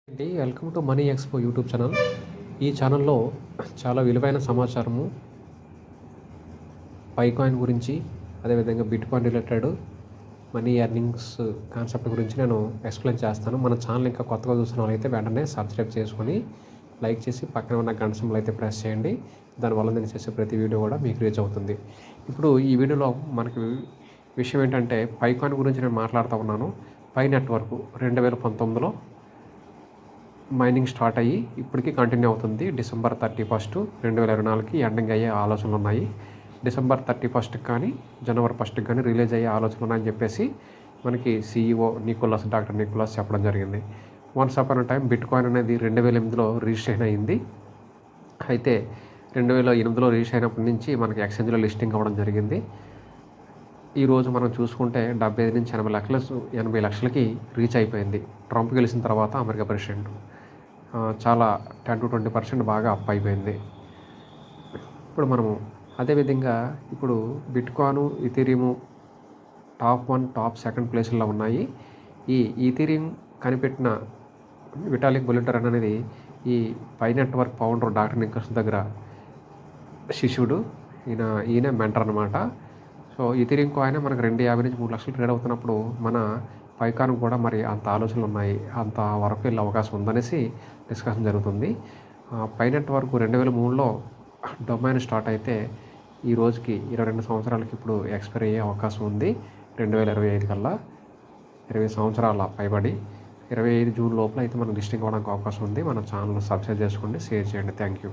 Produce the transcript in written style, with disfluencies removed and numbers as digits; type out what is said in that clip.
అండి, welcome to money expo YouTube channel. ఈ ఛానల్లో చాలా విలువైన సమాచారము పైకాయిన్ గురించి, అదేవిధంగా bit coin related money earnings concept గురించి నేను ఎక్స్ప్లెయిన్ చేస్తాను. మన ఛానల్ ఇంకా కొత్తగా చూసిన వాళ్ళైతే వెంటనే సబ్స్క్రైబ్ చేసుకొని లైక్ చేసి పక్కన ఉన్న గంట సింబల్ అయితే ప్రెస్ చేయండి. దానివల్ల నేను చేసే ప్రతి వీడియో కూడా మీకు రీచ్ అవుతుంది. ఇప్పుడు ఈ వీడియోలో మనకి విషయం ఏంటంటే పైకాయిన్ గురించి నేను మాట్లాడుతూ ఉన్నాను. పై నెట్వర్క్ 2019లో మైనింగ్ స్టార్ట్ అయ్యి ఇప్పటికీ కంటిన్యూ అవుతుంది. డిసెంబర్ 31, 2024కి ఎండింగ్ అయ్యే ఆలోచనలు ఉన్నాయి. డిసెంబర్ 31కి కానీ జనవరి 1కి కానీ రిలీజ్ అయ్యే ఆలోచనలు ఉన్నాయని చెప్పేసి మనకి CEO డాక్టర్ నికోలస్ చెప్పడం జరిగింది. Once upon time bit coin అనేది 2008లో రిజిస్ట్రేషన్ అయింది. అయితే 2008లో రిజిస్టర్ అయినప్పటి నుంచి మనకి ఎక్స్చేంజ్లో లిస్టింగ్ అవ్వడం జరిగింది. ఈరోజు మనం చూసుకుంటే 75 నుంచి 80 లక్షలకి రీచ్ అయిపోయింది. ట్రంప్ గెలిచిన తర్వాత అమెరికా ప్రెసిడెంట్ చాలా 10-20% బాగా అప్ అయిపోయింది. ఇప్పుడు మనము అదేవిధంగా ఇప్పుడు బిట్కాయిన్, ఇథీరియం టాప్ 1, టాప్ 2 ప్లేసుల్లో ఉన్నాయి. ఈ ఇథీరియం కనిపెట్టిన విటాలిక్ బుటెరిన్ అనేది ఈ pi network founder doctor Nicholas దగ్గర శిష్యుడు. ఈయన మెంటర్ అనమాట. సో ఇథీరియం కాయిన్ మనకు 250 నుంచి 3 లక్షలు ట్రేడ్ అవుతున్నప్పుడు మన పైకాన్ కూడా మరి అంత ఆలోచనలు ఉన్నాయి, అంత వరకు వెళ్ళే అవకాశం ఉందనేసి డిస్కషన్ జరుగుతుంది. పై నెట్వర్క్ 2003లో డొమైన్ స్టార్ట్ అయితే ఈ రోజుకి 22 సంవత్సరాలకి ఇప్పుడు ఎక్స్పైర్ అయ్యే అవకాశం ఉంది. 2025 కల్లా 20 సంవత్సరాల పైబడి 25 జూన్ లోపల అయితే మనం లిస్టింగ్ అవ్వడానికి అవకాశం ఉంది. మన ఛానల్ సబ్స్క్రైబ్ చేసుకోండి, షేర్ చేయండి. Thank you.